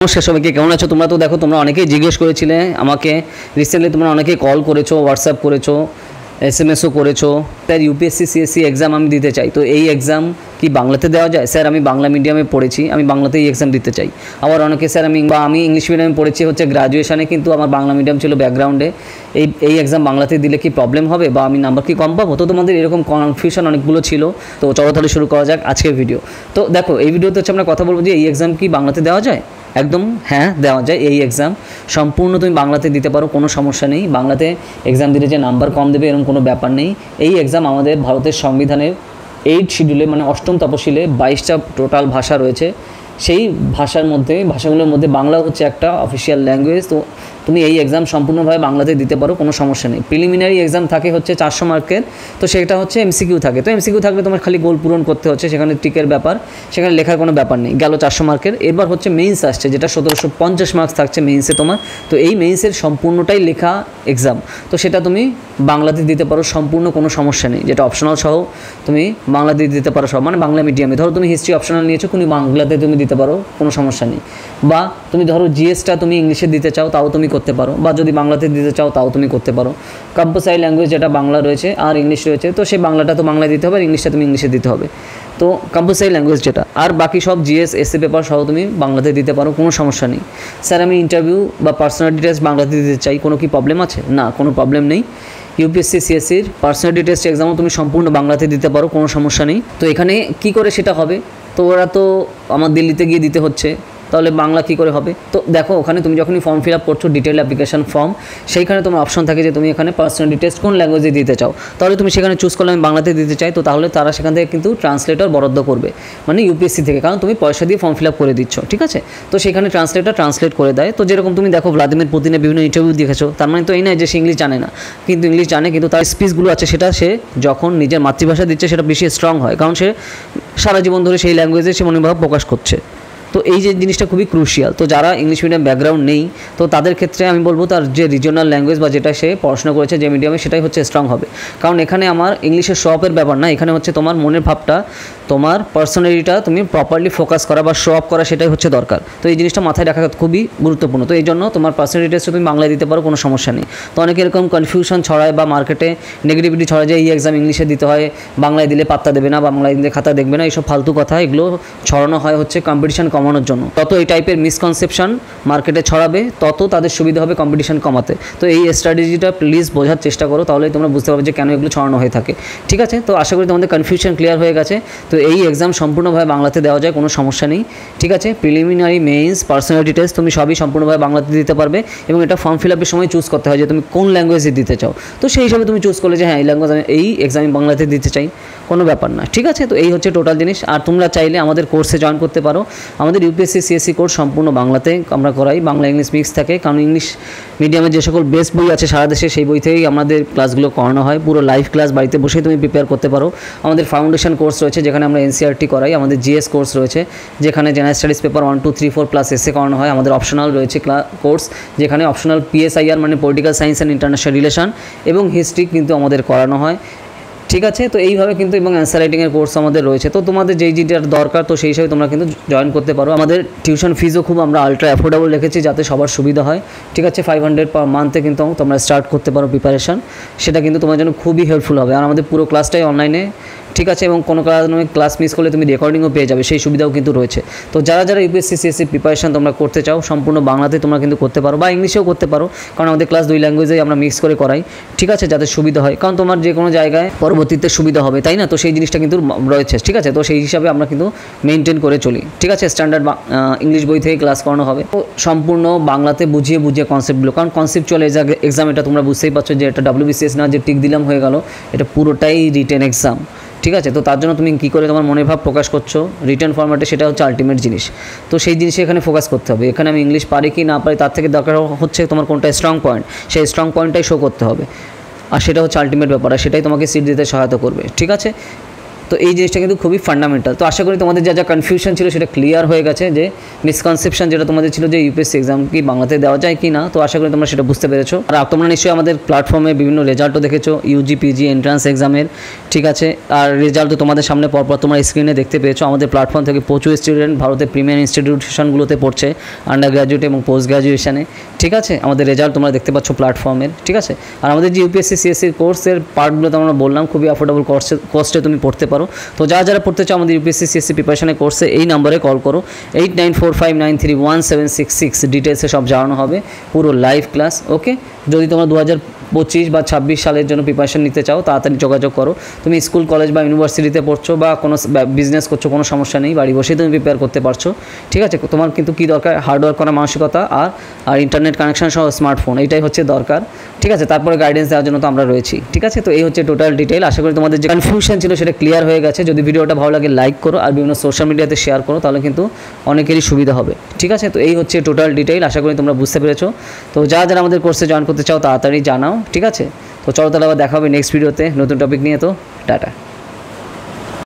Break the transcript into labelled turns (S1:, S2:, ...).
S1: নমস্কার সবাইকে, কেমন আছো তোমরা? তো দেখো, তোমরা অনেকেই জিজ্ঞেস করেছিলে আমাকে রিসেন্টলি, তোমরা অনেকেই কল করেছো, হোয়াটসঅ্যাপ করেছো, এসএমএসও করেছো। স্যার ইউপিএসসি সিএসসি এক্সাম আমি দিতে চাই, তো এই এক্সাম কি বাংলাতে দেওয়া যায়? স্যার আমি বাংলা মিডিয়ামে পড়েছি, আমি বাংলাতেই এক্সাম দিতে চাই। আবার অনেকে স্যার আমি ইংলিশ মিডিয়ামে পড়েছি হচ্ছে গ্রাজুয়েশানে, কিন্তু আমার বাংলা মিডিয়াম ছিল ব্যাকগ্রাউন্ডে, এই এক্সাম বাংলাতে দিলে কি প্রবলেম হবে বা আমি নাম্বার কি কম পাবো? তো তোমাদের এরকম কনফিউশন অনেকগুলো ছিল। তো চলো তাহলে শুরু করা যাক আজকের ভিডিও। তো দেখো, এই ভিডিওতে হচ্ছে আমরা কথা বলবো যে এই এক্সাম কি বাংলাতে দেওয়া যায়। একদম হ্যাঁ, দেওয়া যায়। এই এক্সাম সম্পূর্ণ তুমি বাংলাতে দিতে পারো, কোনো সমস্যা নেই। বাংলাতে এক্সাম দিলে যে নাম্বার কম দেবে এরকম কোনো ব্যাপার নেই। এই এক্সাম আমাদের ভারতের সংবিধানের 8 শিডিউলে, মানে 8ম তপশিলে 22টা টোটাল ভাষা রয়েছে। সেই ভাষাগুলোর মধ্যে বাংলা হচ্ছে একটা অফিসিয়াল ল্যাঙ্গুয়েজ। তো তুমি এই এক্সাম সম্পূর্ণভাবে বাংলাতে দিতে পারো, কোনো সমস্যা নেই। প্রিলিমিনারি এক্সাম থাকে হচ্ছে 400 মার্কের, তো সেটা হচ্ছে এমসিকিউ থাকে। তো এমসিকিউ থাকলে তোমার খালি গোল পূরণ করতে হচ্ছে, সেখানে টিকের ব্যাপার, সেখানে লেখার কোনো ব্যাপার নেই। গেল 400 মার্কের। এবার হচ্ছে মেইনস আসছে, যেটা 1750 মার্কস থাকছে মেইনসে তোমার। তো এই মেইনসের সম্পূর্ণটাই লেখা এক্সাম, তো সেটা তুমি বাংলাতে দিতে পারো সম্পূর্ণ, কোনো সমস্যা নেই। যেটা অপশনাল সহ তুমি বাংলাতে দিতে পারো সব, মানে বাংলা মিডিয়ামে। ধরো তুমি হিস্ট্রি অপশনাল নিয়েছো, কোনো বাংলাতে তুমি দিতে পারো, কোনো সমস্যা নেই। বা তুমি ধরো জিএসটা তুমি ইংলিশে দিতে চাও, তাও তুমি করতে পারো। বা যদি বাংলাতে দিতে চাও তাও তুমি করতে পারো। কম্পালসারি ল্যাঙ্গুয়েজ যেটা বাংলা রয়েছে আর ইংলিশ রয়েছে, তো সেই বাংলাটা তো বাংলায় দিতে হবে, আর ইংলিশটা তুমি ইংলিশে দিতে হবে। তো কম্পালসারি ল্যাঙ্গুয়েজ যেটা, আর বাকি সব জিএস এসএ পেপার সহ তুমি বাংলাতে দিতে পারো, কোনো সমস্যা নেই। স্যার আমি ইন্টারভিউ বা পার্সোনাল ডিটেলস বাংলাতে দিতে চাই, কোনো কি প্রবলেম আছে? না, কোনো প্রবলেম নেই। ইউপিএসসি সিএসসির পার্সোনালিটি টেস্ট এক্সামও তুমি সম্পূর্ণ বাংলাতে দিতে পারো, কোনো সমস্যা নেই। তো এখানে কি করে সেটা হবে? তো ওরা তো আমার দিল্লিতে গিয়ে দিতে হচ্ছে, তাহলে বাংলা কী করে হবে? তো দেখো, ওখানে তুমি যখনই ফর্ম ফিল আপ করছো, ডিটেল অ্যাপ্লিকেশন ফর্ম, সেইখানে তোমার অপশন থাকে যে তুমি এখানে পার্সোনালিটি টেস্ট কোন ল্যাঙ্গুয়েজে দিতে চাও। তাহলে তুমি সেখানে চুজ করলে আমি বাংলাতে দিতে চাই, তো তাহলে তারা সেখান থেকে কিন্তু ট্রান্সলেটর বরাদ্দ করবে, মানে ইউপিএসসি থেকে, কারণ তুমি পয়সা দিয়ে ফর্ম ফিল আপ করে দিচ্ছ, ঠিক আছে? তো সেখানে ট্রান্সলেট করে দেয়। তো যেরকম তুমি দেখো ভ্লাদিমির পুতিনের বিভিন্ন ইন্টারভিউ দেখেছো, তার মানে তো এই নয় যে সে ইংলিশ জানে না, কিন্তু ইংলিশ জানে, কিন্তু তার স্পিচগুলো আছে, সেটা সে যখন নিজের মাতৃভাষা দিচ্ছে সেটা বেশি স্ট্রং হয়, কারণ সে সারা জীবন ধরে সেই ল্যাঙ্গুয়েজে সে মনোভাব প্রকাশ করছে। তো এই যে জিনিসটা খুবই ক্রুশিয়াল। তো যারা ইংলিশ মিডিয়াম ব্যাকগ্রাউন্ড নেই, তো তাদের ক্ষেত্রে আমি বলবো তার যে রিজনাল ল্যাঙ্গুয়েজ বা যেটা সে পড়াশোনা করেছে যে মিডিয়ামে, সেটাই হচ্ছে স্ট্রং হবে। কারণ এখানে আমার ইংলিশের শো আপের ব্যাপার না, এখানে হচ্ছে তোমার মনের ভাবটা, তোমার পার্সোনালিটিটা তুমি প্রপারলি ফোকাস করা বা শো আপ করা, সেটাই হচ্ছে দরকার। তো এই জিনিসটা মাথায় রাখা খুবই গুরুত্বপূর্ণ। তো এই জন্য তোমার পার্সোনালিটি টেস্টে তুমি বাংলায় দিতে পারো, কোনো সমস্যা নেই। তো অনেকে এরকম কনফিউশন ছড়ায় বা মার্কেটে নেগেটিভিটি ছড়ায় যে এই এক্সাম ইংলিশে দিতে হয়, বাংলায় দিলে পাত্তা দেবে না, বাংলায় দিলে খাতা দেখবে না, এইসব ফালতু কথা, এগুলো ছড়ানো হয় হচ্ছে কম্পিটিশন কমানোর জন্য। তত এই টাইপের মিসকনসেপশন মার্কেটে ছড়াবে, তত তাদের সুবিধা হবে কম্পিটিশন কমাতে। তো এই স্ট্র্যাটেজিটা প্লিজ বোঝার চেষ্টা করো, তাহলে তোমরা বুঝতে পারবে যে কেন এগুলো ছড়ানো হয়ে থাকে, ঠিক আছে? তো আশা করি তোমাদের কনফিউশন ক্লিয়ার হয়ে গেছে। তো এই এক্সাম সম্পূর্ণভাবে বাংলাতে দেওয়া যায়, কোনো সমস্যা নেই, ঠিক আছে? প্রিলিমিনারি, মেইনস, পার্সোনালিটি টেস্ট তুমি সবই সম্পূর্ণভাবে বাংলাতে দিতে পারবে। এবং এটা ফর্ম ফিল আপের সময় চুজ করতে হয় যে তুমি কোন ল্যাঙ্গুয়েজে দিতে চাও। তো সেই হিসাবে তুমি চুজ করলে যে হ্যাঁ, এই ল্যাঙ্গুয়েজ আমি এই এক্সাম বাংলাতে দিতে চাই, কোনো ব্যাপার না, ঠিক আছে? তো এই হচ্ছে টোটাল জিনিস। আর তোমরা চাইলে আমাদের কোর্সে জয়েন করতে পারো। আমাদের ইউপিএসসি সিএসসি কোর্স সম্পূর্ণ বাংলাতে আমরা করাই, বাংলা ইংলিশ মিক্স থাকে, কারণ ইংলিশ মিডিয়ামের যে সকল বেস্ট বই আছে সারা দেশে, সেই বই থেকেই আমাদের ক্লাসগুলো করানো হয়। পুরো লাইভ ক্লাস, বাড়িতে বসেই তুমি প্রিপেয়ার করতে পারো। আমাদের ফাউন্ডেশন কোর্স রয়েছে, যেখানে আমরা এনসিআরটি করাই। আমাদের জিএস কোর্স রয়েছে, যেখানে জেনারেল স্টাডিজ পেপার 1, 2, 3, 4 প্লাস এসে করানো হয়। আমাদের অপশনাল রয়েছে কোর্স, যেখানে অপশনাল পিএসআইআর মানে political science and international relation এবং হিস্ট্রি কিন্তু আমাদের করানো হয়, ঠিক আছে? তো এইভাবে কিন্তু, এবং অ্যান্সার রাইটিংয়ের কোর্স আমাদের রয়েছে। তো তোমাদের যেটার দরকার, তো সেই হিসাবে তোমরা কিন্তু জয়েন করতে পারো। আমাদের টিউশন ফিজও খুব আমরা আলট্রা অ্যাফোর্ডেবল রেখেছি, যাতে সবার সুবিধা হয়, ঠিক আছে? 500 পার মান্থে কিন্তু তোমরা স্টার্ট করতে পারো প্রিপারেশান, সেটা কিন্তু তোমার জন্য খুবই হেল্পফুল হবে। আর আমাদের পুরো ক্লাসটাই অনলাইনে, ঠিক আছে? এবং কোনো কারণে ক্লাস মিস করলে তুমি রেকর্ডিংও পেয়ে যাবে, সেই সুবিধাও কিন্তু রয়েছে। তো যারা ইউপিএসসি সিএসসি প্রিপারেশন তোমরা করতে চাও, সম্পূর্ণ বাংলাতে তোমরা কিন্তু করতে পারো, বা ইংলিশেও করতে পারো, কারণ আমাদের ক্লাস 2 ল্যাঙ্গুয়েজেই আমরা মিক্স করে করাই, ঠিক আছে? যাতে সুবিধা হয়, কারণ তোমার যে কোনো জায়গায় পরবর্তীতে সুবিধা হবে, তাই না? তো সেই জিনিসটা কিন্তু রয়েছে, ঠিক আছে? তো সেই হিসাবে আমরা কিন্তু মেনটেন করে চলি, ঠিক আছে? স্ট্যান্ডার্ড ইংলিশ বই থেকে ক্লাস করানো হবে, তো সম্পূর্ণ বাংলাতে বুঝিয়ে কনসেপ্টগুলো, কারণ কনসেপচুয়াল এক্সাম, এটা তোমরা বুঝতেই পারছো যে এটা WBCS না যে টিক দিলাম হয়ে গেল, এটা পুরোটাই রিটেন এক্সাম, ঠিক আছে? তো তার জন্য তুমি কী করে তোমার মনের ভাব প্রকাশ করছো রিটেন ফরম্যাটে, সেটা হচ্ছে আলটিমেট জিনিস। তো সেই জিনিসে এখানে ফোকাস করতে হবে। এখানে আমি ইংলিশ পারি কি না পারি, তার থেকে দরকার হচ্ছে তোমার কোনটা স্ট্রং পয়েন্ট, সেই স্ট্রং পয়েন্টটাই শো করতে হবে, আর সেটা হচ্ছে আলটিমেট ব্যাপার, আর সেটাই তোমাকে সিট দিতে সহায়তা করবে, ঠিক আছে? তো এই জিনিসটা কিন্তু খুবই ফান্ডামেন্টাল। তো আশা করি তোমাদের যা যা কনফিউশন ছিল সেটা ক্লিয়ার হয়ে গেছে, যে মিসকনসেপশন যেটা তোমাদের ছিল যে ইউপিএসসি এক্সাম কি বাংলাতে দেওয়া যায় কি না। তো আশা করি তোমরা সেটা বুঝতে পেরেছো। আর তোমরা নিশ্চয়ই আমাদের প্ল্যাটফর্মে বিভিন্ন রেজাল্টও দেখেছো, ইউজি পিজি এন্ট্রান্স এক্সামের, ঠিক আছে। আর রেজাল্ট তো তোমাদের সামনে পরপর তোমার স্ক্রিনে দেখতে পেয়েছো। আমাদের প্ল্যাটফর্ম থেকে প্রচুর স্টুডেন্ট ভারতের প্রিমিয়ার ইনস্টিটিউশনগুলোতে পড়ছে, আন্ডার গ্র্যাজুয়েট এবং পোস্ট গ্র্যাজুয়েশনে, ঠিক আছে। আমাদের রেজাল্ট তোমরা দেখতে পাচ্ছ প্ল্যাটফর্মের, ঠিক আছে। আর আমাদের যে ইউপিএসসি সিএসসির কোর্সের পার্টগুলো তো আমরা বললাম খুবই অ্যাফোর্ডেবল কস্টে তুমি পড়তে পারো। তো যারা পড়তে চাও আমাদের ইউপিএসসি সিএসসি প্রিপারেশনের কোর্সে এই নাম্বারে কল করো, 8945931766, ডিটেলসে সব জানানো হবে, পুরো লাইভ ক্লাস। ওকে, যদি তোমরা 2025 বা 26 সালের জন্য প্রিপারেশন নিতে চাও তাড়াতাড়ি যোগাযোগ করো। তুমি স্কুল কলেজ বা ইউনিভার্সিটিতে পড়ছো বা কোনো বিজনেস করছো, কোনো সমস্যা নেই, বাড়ি বসেই তুমি প্রিপেয়ার করতে পারছো, ঠিক আছে। তোমার কিন্তু কী দরকার, হার্ডওয়ার্ক করার মানসিকতা আর ইন্টারনেট কানেকশন সহ স্মার্টফোন, এইটাই হচ্ছে দরকার, ঠিক আছে। তারপরে গাইডেন্স দেওয়ার জন্য তো আমরা রয়েছি, ঠিক আছে। তো এই হচ্ছে টোটাল ডিটেল। আশা করি তোমাদের যে কনফিউশন ছিল সেটা ক্লিয়ার হয়ে গেছে। যদি ভিডিওটা ভালো লাগে লাইক করো আর বিভিন্ন সোশ্যাল মিডিয়াতে শেয়ার করো, তাহলে কিন্তু অনেকেরই সুবিধা হবে, ঠিক আছে। তো এই হচ্ছে টোটাল ডিটেল, আশা করি তোমরা বুঝতে পেরেছো। তো যারা আমাদের কোর্সে জয়েন করতে চাও তাড়াতাড়ি জানাও, ঠিক আছে। তো চলো তাহলে আবার দেখা হবে নেক্সট ভিডিওতে নতুন টপিক নিয়ে। তো টাটা।